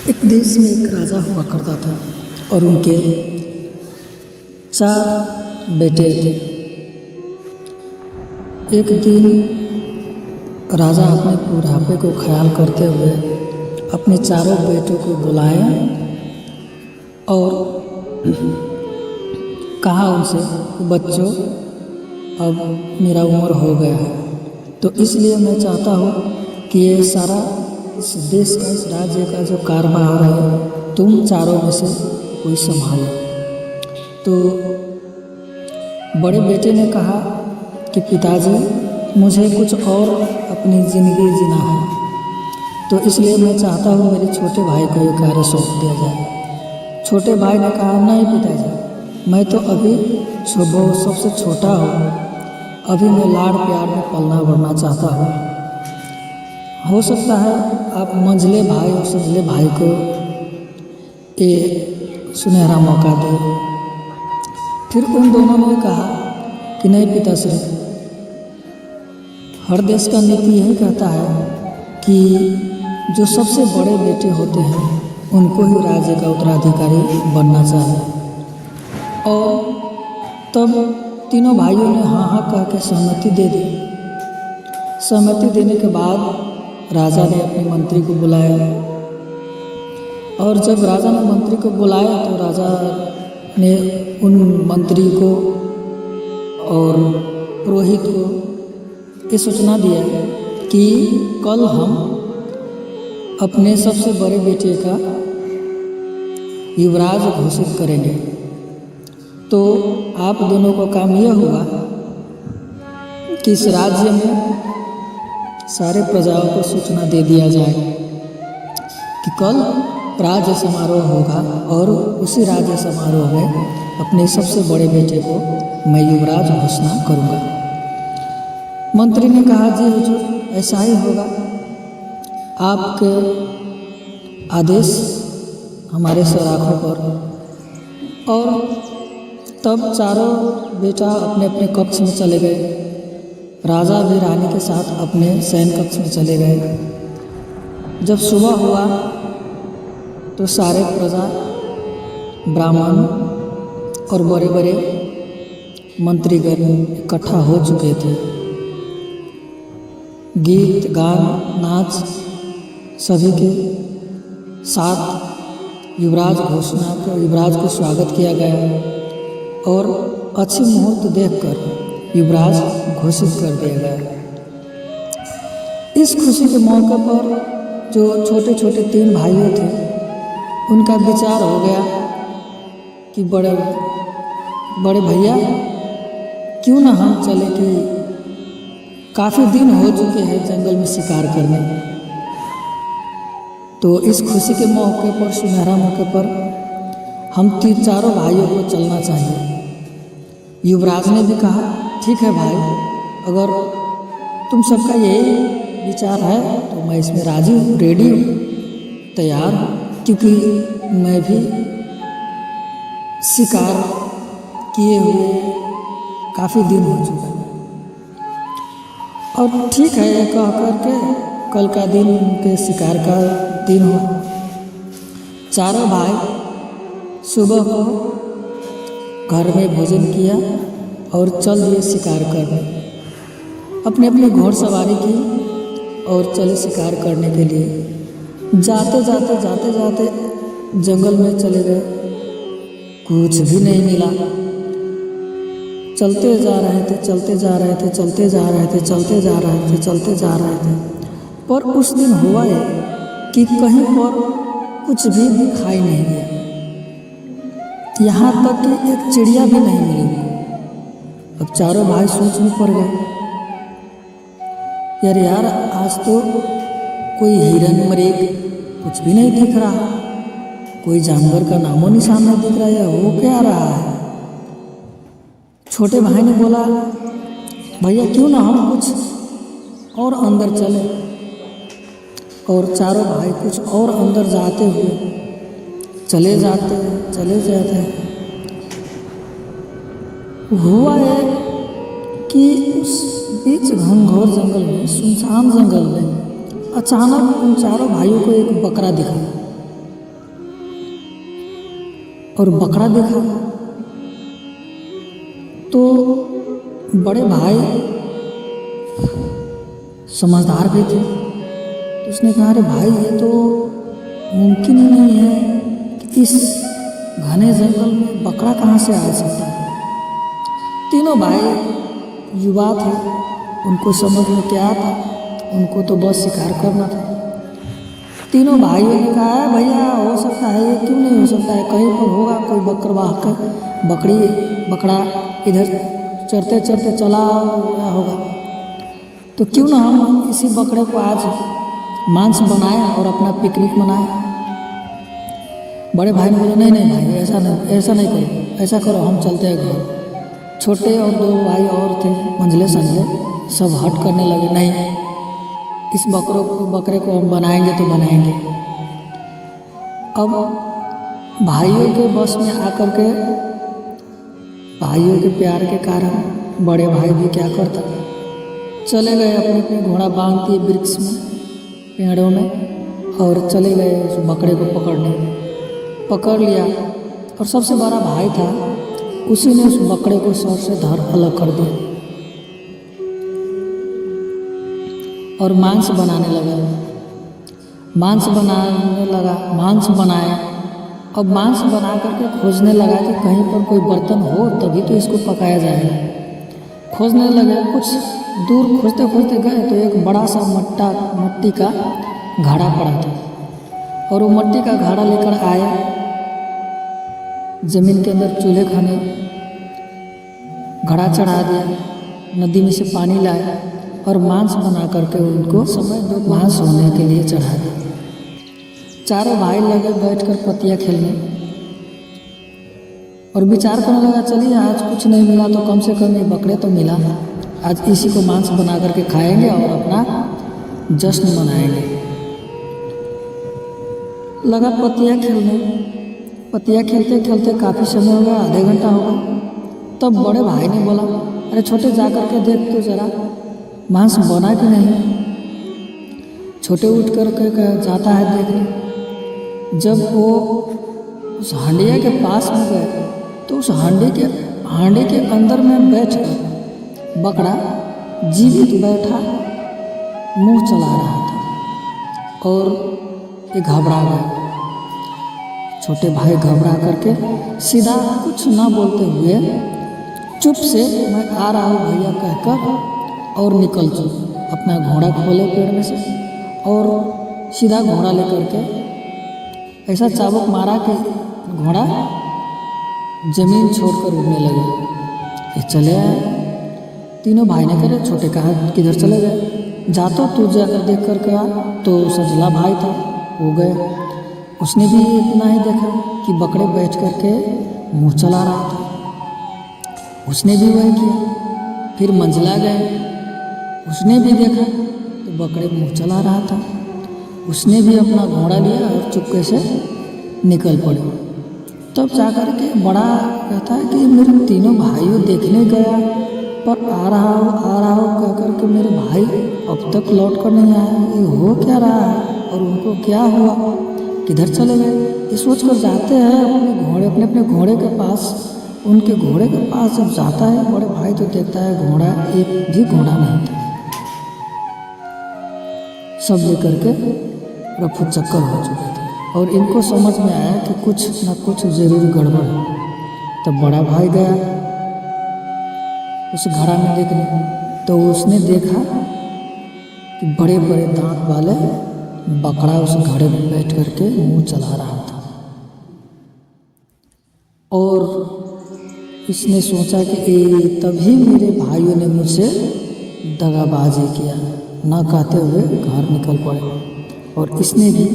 एक देश में एक राजा हुआ करता था और उनके 4 बेटे थे। एक दिन राजा अपने बुढ़ापे को ख्याल करते हुए अपने चारों बेटों को बुलाया और कहा उनसे, बच्चों, अब मेरा उम्र हो गया है, तो इसलिए मैं चाहता हूँ कि ये सारा इस देश का, इस राज्य का जो कारोबार है, तुम चारों में से कोई संभालो। तो बड़े बेटे ने कहा कि पिताजी, मुझे कुछ और अपनी ज़िंदगी जीना है, तो इसलिए मैं चाहता हूँ मेरे छोटे भाई को ये कार्य सौंप दिया जाए। छोटे भाई ने कहा, नहीं पिताजी, मैं तो अभी सबसे छोटा हूँ, अभी मैं लाड़ प्यार में पलना बढ़ना चाहता हूँ। हो सकता है आप मंझले भाई और संझले भाई को ये सुनहरा मौका दे। फिर उन दोनों ने कहा कि नहीं पिताश्री, हर देश का नीति यही कहता है कि जो सबसे बड़े बेटे होते हैं उनको ही राज्य का उत्तराधिकारी बनना चाहिए। और तब तीनों भाइयों ने हाँ हाँ कह के सहमति दे दी। सहमति देने के बाद राजा ने अपने मंत्री को बुलाया और जब राजा ने मंत्री को बुलाया तो राजा ने उन मंत्री को और पुरोहित को ये सूचना दिया कि कल हम अपने सबसे बड़े बेटे का युवराज घोषित करेंगे। तो आप दोनों को काम यह हुआ कि इस राज्य में सारे प्रजाओं को सूचना दे दिया जाए कि कल राज्य समारोह होगा और उसी राज्य समारोह में अपने सबसे बड़े बेटे को मैं युवराज घोषणा करूँगा। मंत्री ने कहा, जी हुजूर, ऐसा ही होगा, आपके आदेश हमारे सराखों पर। और तब चारों बेटा अपने अपने कक्ष में चले गए। राजा भी रानी के साथ अपने शयन कक्ष में चले गए। जब सुबह हुआ तो सारे प्रजा, ब्राह्मण और बड़े बड़े मंत्रीगण इकट्ठा हो चुके थे। गीत गान नाच सभी के साथ युवराज को स्वागत किया गया और अच्छी मुहूर्त देखकर युवराज घोषित कर दिया गया। इस खुशी के मौके पर जो छोटे छोटे 3 भाइयों थे उनका विचार हो गया कि बड़े भैया, क्यों ना हम चले कि काफ़ी दिन हो चुके हैं जंगल में शिकार करने। तो इस खुशी के मौके पर, सुनहरा मौके पर हम चारों भाइयों को चलना चाहिए। युवराज ने भी कहा, ठीक है भाई, अगर तुम सबका यही विचार है तो मैं इसमें राजी हूँ, रेडी हूँ, तैयार हूँ, क्योंकि मैं भी शिकार किए हुए काफ़ी दिन हो चुका है। और ठीक है, ये कह करके कल का दिन उनके शिकार का दिन हुआ। चारों भाई सुबह को घर में भोजन किया और चल दिए शिकार करने। अपने अपने घोड़सवारी की और चले शिकार करने के लिए। जाते जाते जंगल में चले गए, कुछ भी नहीं मिला। चलते जा रहे थे, पर उस दिन हुआ है कि कहीं पर कुछ भी दिखाई नहीं दिया, यहाँ तक कि एक चिड़िया भी नहीं मिली। अब चारों भाई सोच में पड़ गए, यार आज तो कोई हिरन मरेग कुछ भी नहीं दिख रहा, कोई जानवर का नामो निशान नहीं दिख रहा है, हो क्या रहा है। छोटे भाई ने बोला, भैया क्यों ना हम कुछ और अंदर चले। और चारों भाई कुछ और अंदर जाते हुए चले जाते हुआ है कि उस बीच घनघोर जंगल में, सुनसान जंगल में अचानक उन चारों भाइयों को एक बकरा दिखा, और बकरा देखा तो बड़े भाई समझदार भी थे, तो उसने कहा अरे भाई ये तो मुमकिन ही नहीं है कि इस घने जंगल में बकरा कहाँ से आ सकता है। तीनों भाई युवा थे, उनको समझ में क्या था, उनको तो बस शिकार करना था। तीनों भाइयों ने कहा है भैया हो सकता है, ये क्यों नहीं हो सकता है, कहीं पर होगा कोई बकरवाह कर बकरा इधर चरते चरते चला गया होगा, तो क्यों ना हम इसी बकरे को आज मांस बनाए और अपना पिकनिक मनाए। बड़े भाई ने बोला नहीं नहीं भाई ऐसा नहीं करो, ऐसा करो हम चलते हैं घर। छोटे और दो भाई और थे मंझले संझले, सब हट करने लगे, नहीं इस बकरे को हम बनाएंगे तो बनाएंगे। अब भाइयों के बस में आकर के, भाइयों के प्यार के कारण बड़े भाई भी क्या करता, चले गए अपने अपने घोड़ा बांध दिए वृक्ष में, पेड़ों में, और चले गए उस बकरे को पकड़ने। पकड़ लिया और सबसे बड़ा भाई था, उसी ने उस बकरे को सर से धर अलग कर दिया और मांस बनाने लगा। मांस बनाया। अब मांस बना करके खोजने लगा कि कहीं पर कोई बर्तन हो तभी तो इसको पकाया जाएगा। खोजने लगे, कुछ दूर खोजते खोजते गए तो एक बड़ा सा मट्टी का घड़ा पड़ा था, और वो मट्टी का घड़ा लेकर आया, ज़मीन के अंदर चूल्हे खाने घड़ा चढ़ा दिया, नदी में से पानी लाया और मांस बना करके उनको समय दो मांस होने के लिए चढ़ा दिया। चारों भाई लगे बैठकर पतिया खेलने और विचार करने लगा चलिए आज कुछ नहीं मिला तो कम से कम ये बकरे तो मिला, आज इसी को मांस बना करके खाएंगे और अपना जश्न मनाएंगे। लगा पतिया खेलने, पतिया खेलते खेलते काफ़ी समय हो गया, आधे घंटा हो गया। तब बड़े भाई ने बोला अरे छोटे जा कर के देख तो जरा मांस बना कि नहीं। छोटे उठ कर के जाता है देखने। जब वो उस हांडिया के पास में गए तो उस हांडी के अंदर में बैठकर बकरा जीवित बैठा मुंह चला रहा था और ये घबरा गए। छोटे भाई घबरा करके सीधा कुछ ना बोलते हुए चुप से मैं आ रहा हूँ भैया कहकर और निकल चुके। अपना घोड़ा खोले पेड़ में से और सीधा घोड़ा लेकर के ऐसा चाबुक मारा कि घोड़ा जमीन छोड़कर उड़ने लगे। ये चले आए। तीनों भाई ने कहा छोटे कहा किधर चले गए, जा तो तू जाकर देख कर के आ। तो सजला भाई था, वो गए। उसने भी इतना ही देखा कि बकरे बैठ कर के मुँह चला रहा था, उसने भी वही किया। फिर मंझला गए, उसने भी देखा तो बकरे मुँह चला रहा था, उसने भी अपना घोड़ा लिया और चुपके से निकल पड़े। तब जाकर के बड़ा कहता है कि मेरे तीनों भाइयों देखने गया पर आ रहा हो कह कर के मेरे भाई अब तक लौट कर नहीं आया, ये हो क्या रहा है और उनको क्या हुआ, किधर चले गए। ये सोच कर जाते हैं अपने घोड़े के पास। उनके घोड़े के पास जब जाता है बड़े भाई तो देखता है घोड़ा एक भी घोड़ा नहीं था, सब लेकर के रफू चक्कर हो चुके थे और इनको समझ में आया कि कुछ न कुछ जरूर गड़बड़ है। तब बड़ा भाई गया उस घड़ा में देखने, तो उसने देखा कि बड़े बड़े दांत वाले बकरा उस घड़े में बैठ करके मुंह चला रहा था। और इसने सोचा कि तभी मेरे भाइयों ने मुझसे दगाबाजी किया, ना कहते हुए घर निकल पड़े। और इसने भी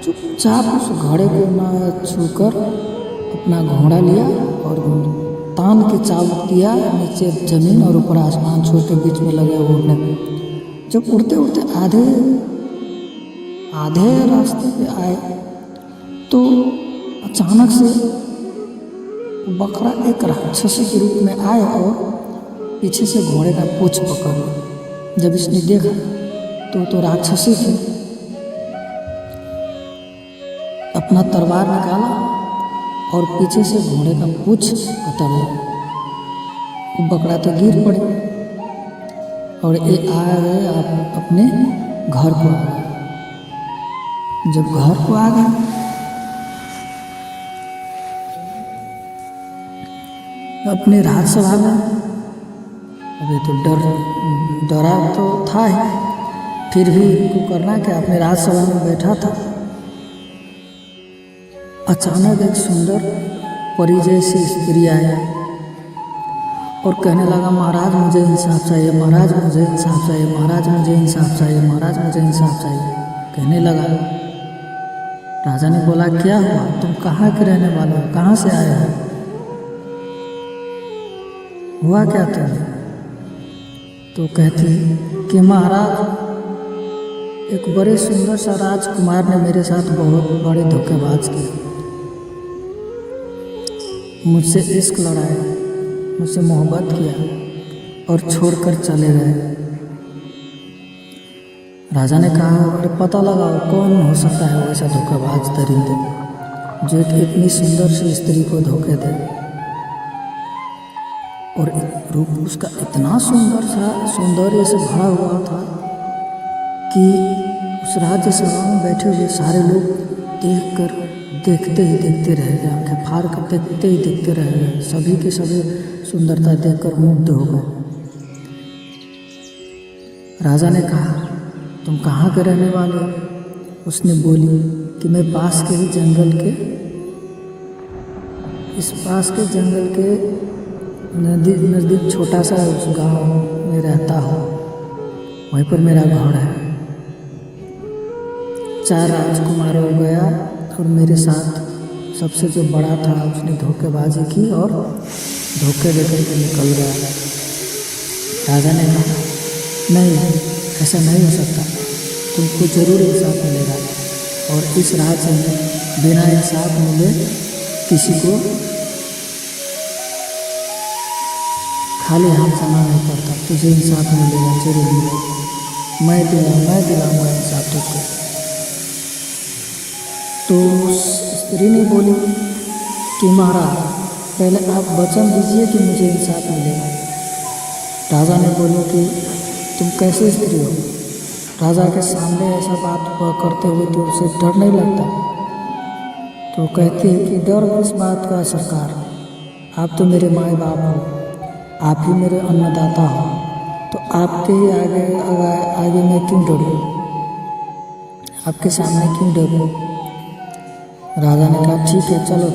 चुपचाप उस घोड़े को न छूकर अपना घोड़ा लिया और तान के चाबुक दिया नीचे जमीन और ऊपर आसमान छोटे बीच में लगे उड़ने। जब उड़ते उड़ते आधे रास्ते पे आए तो अचानक से बकरा एक राक्षसी के रूप में आया और पीछे से घोड़े का पूंछ पकड़ लिया। जब इसने देखा तो तो राक्षसी थी। अपना तलवार निकाला और पीछे से घोड़े का पूंछ कतर लिया। वो बकरा तो गिर पड़े और ये आ गए आप अपने घर को आ गए। जब घर को आ गए अपने राजसभा में, अभी तो डरा तो था ही, फिर भी को करना क्या, अपने राजसभा में बैठा था। अचानक एक सुंदर परी जैसी स्त्री आई और कहने लगा, महाराज मुझे इंसाफ चाहिए, महाराज मुझे इंसाफ चाहिए, महाराज मुझे इंसाफ चाहिए, महाराज मुझे इंसाफ चाहिए कहने लगा। राजा ने बोला, क्या हुआ, तुम कहाँ के रहने वाले हो, कहाँ से आए हो, हुआ क्या तुम्हें? तो कहती कि महाराज एक बड़े सुंदर सा राजकुमार ने मेरे साथ बहुत बड़े धोखेबाज किए, मुझसे इश्क लड़ाया, मुझसे मोहब्बत किया और छोड़कर चले गए। राजा ने कहा, अरे पता लगाओ कौन हो सकता है वैसा धोखेबाज दरिंदे जो एक इतनी सुंदर सी स्त्री को धोखे दे। और रूप उसका इतना सौंदर्य से भरा हुआ था कि उस राज्यसभा में बैठे हुए सारे लोग देखते ही देखते रह गए, आंखें फाड़ कर देखते ही देखते रह गए। सभी के सभी सुंदरता देखकर मुग्ध हो गए। राजा ने कहा, तुम कहाँ के रहने वाले हो? उसने बोली कि मैं पास के ही जंगल के, इस पास के जंगल के नज़दीक छोटा सा उस गांव में रहता हूँ, वहीं पर मेरा घर है। 4 राजकुमार हो गया और मेरे साथ सबसे जो बड़ा था उसने धोखेबाजी की और धोखे देकर के निकल गया। राजा ने कहा, नहीं ऐसा नहीं हो सकता, तुमको जरूर इंसाफ मिलेगा और इस राज्य में बिना इंसाफ मिले किसी को खाली हाथ जाना नहीं पड़ता, तुझे इंसाफ मिलेगा, जरूर मिलेगा, मैं दिलाऊंगा इंसाफ तुझको। तो उस स्त्री ने बोली कि महाराज पहले आप वचन दीजिए कि मुझे इंसाफ मिलेगा। राजा ने बोला कि तुम कैसे स्त्री हो? राजा के सामने ऐसा बात करते हुए तो उसे डर नहीं लगता? तो कहती है कि डर किस बात का सरकार, आप तो मेरे माँ बाप हो, आप ही मेरे अन्नदाता हो, तो आपके ही आगे मैं क्यों डरूं, आपके सामने क्यों डरूं? राजा ने कहा, ठीक है चलो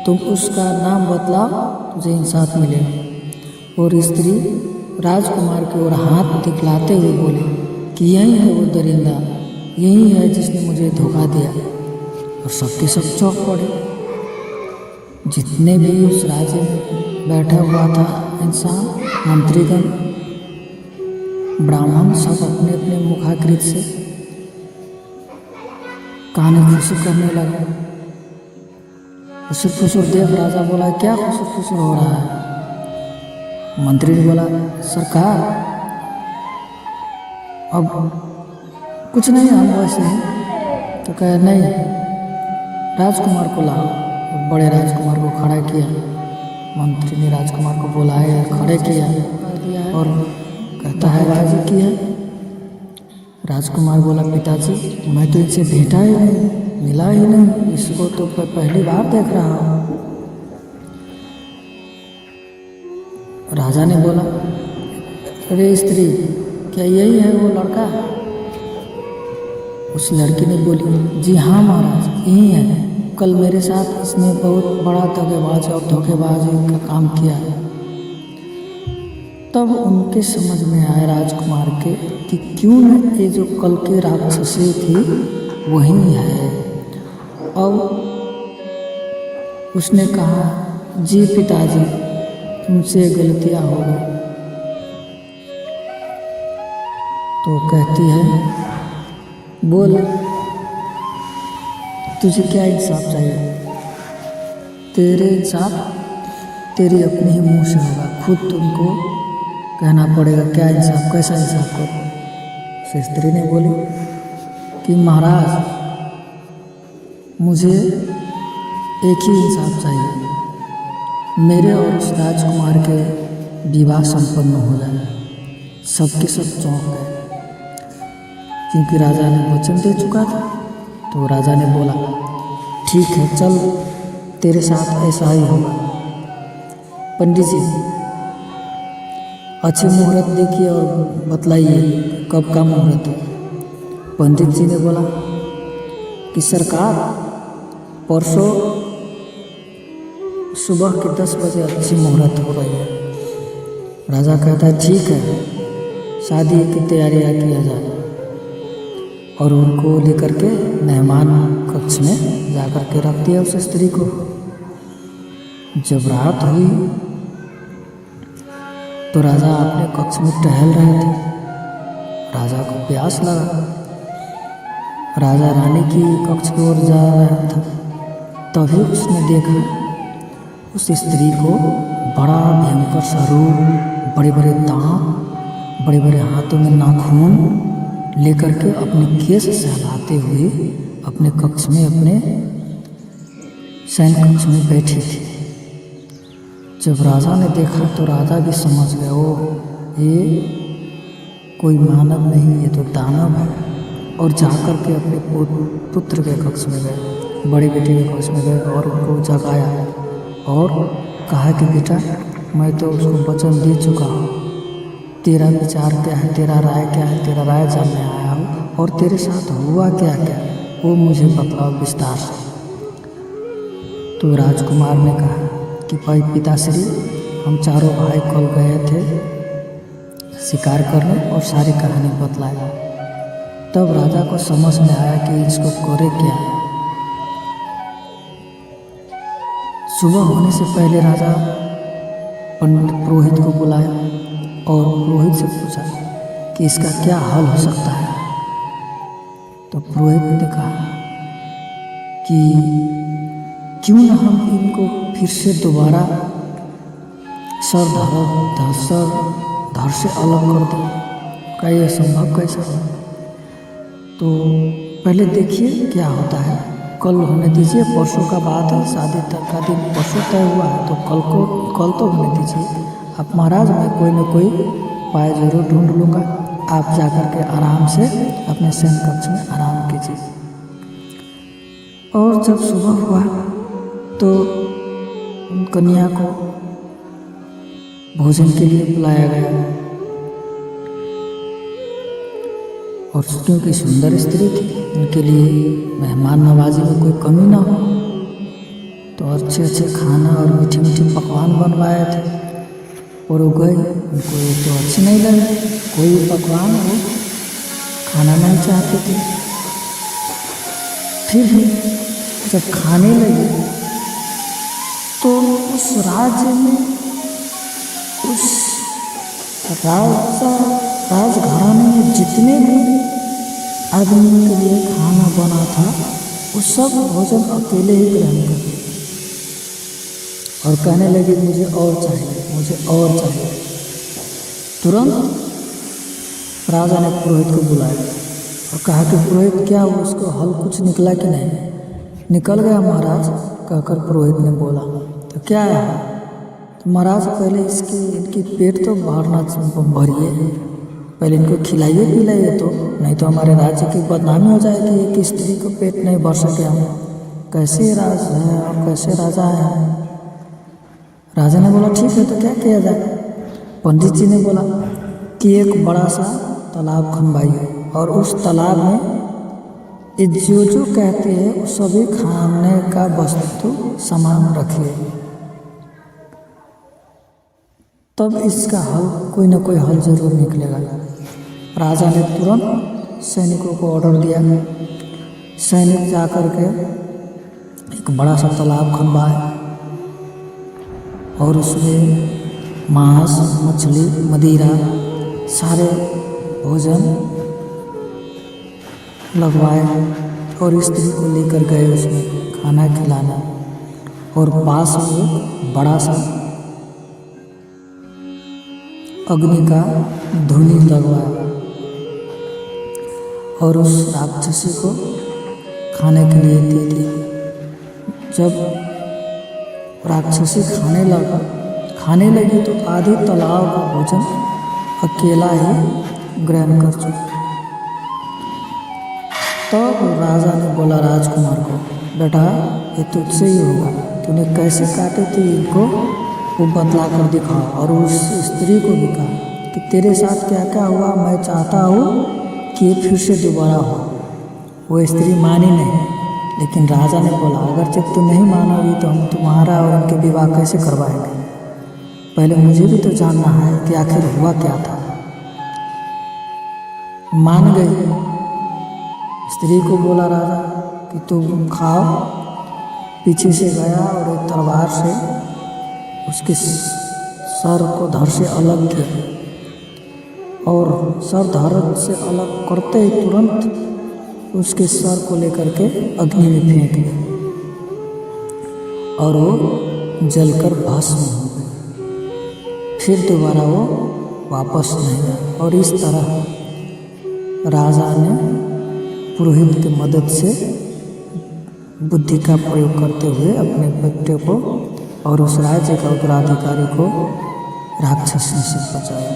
तुम उसका नाम बतलाओ, तुझे इंसाफ मिलेगा। और स्त्री राजकुमार की ओर हाथ दिखलाते हुए बोली कि यही है वो दरिंदा, यही है जिसने मुझे धोखा दिया। और सबके सब चौंक पड़े, जितने भी उस राज्य में बैठा हुआ था इंसान, मंत्रीगण, ब्राह्मण, सब अपने अपने मुखाकृत से काने खुशी करने लगे। खुसुर फुसुर देख राजा बोला, क्या खुसुर फुसुर हो रहा है? मंत्री ने बोला, सरकार अब कुछ नहीं, हम वैसे हैं। तो कहे नहीं, राजकुमार को लाओ। बड़े राजकुमार को खड़ा किया, मंत्री ने राजकुमार को बुलाया, खड़े किया और कहता है, बाजी की है? राजकुमार बोला, पिताजी मैं तो इनसे भेंटा ही नहीं, मिला ही नहीं, इसको तो पहली बार देख रहा हूँ। राजा ने बोला, अरे स्त्री क्या यही है वो लड़का? उस लड़की ने बोली, जी हाँ महाराज यही है, कल मेरे साथ इसने बहुत बड़ा दगेबाज और धोखेबाजी का काम किया है। तब उनके समझ में आया राजकुमार के कि क्यों न ये जो कल के राक्षसी थी वही है। अब उसने कहा, जी पिताजी तुमसे गलतियाँ हो गई। तो कहती है, बोल तुझे क्या इंसाफ चाहिए? तेरे इंसाफ तेरी अपने ही मुँह से होगा, खुद तुमको कहना पड़ेगा क्या इंसाफ, कैसा इंसाफ करो। उस स्त्री ने बोली कि महाराज, मुझे एक ही इंसाफ चाहिए, मेरे और उस राजकुमार के विवाह संपन्न हो जाए। सबके सब चौंक गए, क्योंकि राजा ने वचन दे चुका था। तो राजा ने बोला, ठीक है, चल, तेरे साथ ऐसा ही होगा। पंडित जी, अच्छे मुहूर्त देखिए और बतलाइए कब का मुहूर्त है। पंडित जी ने बोला कि सरकार, परसों सुबह के 10 बजे अच्छी मुहूर्त हो रही है। राजा कहता है, ठीक है, शादी की तैयारियाँ किया जाए। और उनको लेकर के मेहमान कक्ष में जाकर के रख दिया उस स्त्री को। जब रात हुई तो राजा अपने कक्ष में टहल रहे थे। राजा को प्यास लगा। राजा रानी की कक्ष की ओर जा रहा था, तभी उसने देखा उस स्त्री को बड़ा भयंकर सा रूप, बड़े बड़े दांत, बड़े बड़े हाथों में नाखून लेकर के अपने केस सहलाते हुए अपने कक्ष में, अपने शयन कक्ष में बैठी थी। जब राजा ने देखा तो राजा भी समझ गया, ओ, ये कोई मानव नहीं, ये तो दानव है। और जाकर के अपने पुत्र के कक्ष में गए, बड़े बेटे के कक्ष में गए और उनको जगाया और कहा कि बेटा, मैं तो उसको वचन दे चुका हूँ, तेरा विचार क्या है, तेरा राय क्या है, तेरा राय जानने आया हूँ, और तेरे साथ हुआ क्या क्या वो मुझे बताओ विस्तार से। तो राजकुमार ने कहा कि भाई पिताश्री, हम चारों भाई कल गए थे शिकार करने और सारी कहानी बतलाया। तब राजा को समझ में आया कि इसको करे क्या। सुबह होने से पहले राजा पंडित पुरोहित को बुलाया और पुरोहित से पूछा कि इसका क्या हल हो सकता है। तो पुरोहित ने कहा कि क्यों न हम इनको फिर से दोबारा सर धड़ से अलग कर दें, क्या यह संभव कैसे है। तो पहले देखिए क्या होता है, कल होने दीजिए, परसों का बात है, शादी तक का दिन परसों तय हुआ है, तो कल तो होने दीजिए। अब महाराज, मैं कोई न कोई उपाय जरूर ढूंढ लूँगा, आप जाकर के आराम से अपने शयन कक्ष में आराम कीजिए। और जब सुबह हुआ तो उन कन्या को भोजन के लिए बुलाया गया, और क्योंकि सुंदर स्त्री थी, उनके लिए मेहमान नवाजी में कोई कमी ना हो, तो अच्छे अच्छे खाना और मीठे मीठे पकवान बनवाए थे। और वो गए, उनको ये तो अच्छी नहीं लगी, कोई पकवान वो खाना नहीं चाहते थे। फिर भी जब खाने लगे तो उस राज्य में, उस राजघराने में जितने भी आदमियों के लिए खाना बना था, वो सब भोजन अकेले ही ग्रहण कर और कहने लगे, मुझे और चाहिए, मुझे और चाहिए। तुरंत राजा ने पुरोहित को बुलाया और कहा कि पुरोहित, क्या उसको हल कुछ निकला कि नहीं। निकल गया महाराज, कहकर पुरोहित ने बोला। तो क्या है? तो महाराज, पहले इनकी पेट तो भरिए, पहले इनको खिलाइए पिलाइए, तो नहीं तो हमारे राज्य की बदनामी हो जाएगी। एक स्त्री को पेट नहीं भर सके हम, कैसे राज है और कैसे राजा है। राजा ने बोला, ठीक है, तो क्या किया जाए। पंडित जी ने बोला कि एक बड़ा सा तालाब खनवाइए और उस तालाब में जो जो कहते हैं वो सभी खाने का वस्तु सामान रखिए, तब इसका हल, कोई ना कोई हल जरूर निकलेगा। राजा ने तुरंत सैनिकों को ऑर्डर दिया। सैनिक जाकर के एक बड़ा सा तालाब खनवाए और उसमें मांस, मछली, मदिरा, सारे भोजन लगवाए और स्त्री को लेकर गए उसमें खाना खिलाना। और पास में बड़ा सा अग्नि का धुनी लगवाया और उस राक्षसी को खाने के लिए दे दिया। जब राक्षसी खाने लगी तो आधे तालाब का भोजन अकेला ही ग्रहण कर चुकी। तो राजा ने बोला राजकुमार को, बेटा ये तुझसे ही होगा, तूने कैसे काटे थे इनको वो बतला कर दिखा। और उस स्त्री को भी कहा कि तेरे साथ क्या क्या हुआ, मैं चाहता हूँ कि ये फिर से दोबारा हो। वो स्त्री मानी नहीं, लेकिन राजा ने बोला अगर जब तुम नहीं मानोगी तो हम तुम्हारा और उनके विवाह कैसे करवाएंगे, पहले मुझे भी तो जानना है कि आखिर हुआ क्या था। मान गई। स्त्री को बोला राजा कि तुम खाओ। पीछे से गया और एक तलवार से उसके सर को धड़ से अलग किया और सर धड़ से अलग करते ही तुरंत उसके सर को लेकर के अग्नि में फेंक दिया और वो जलकर भस्म हो गई। फिर दोबारा वो वापस नहीं आया। और इस तरह राजा ने पुरोहित की मदद से बुद्धि का प्रयोग करते हुए अपने बेटे को और उस राज्य का उत्तराधिकारी को राक्षसी से बचाया।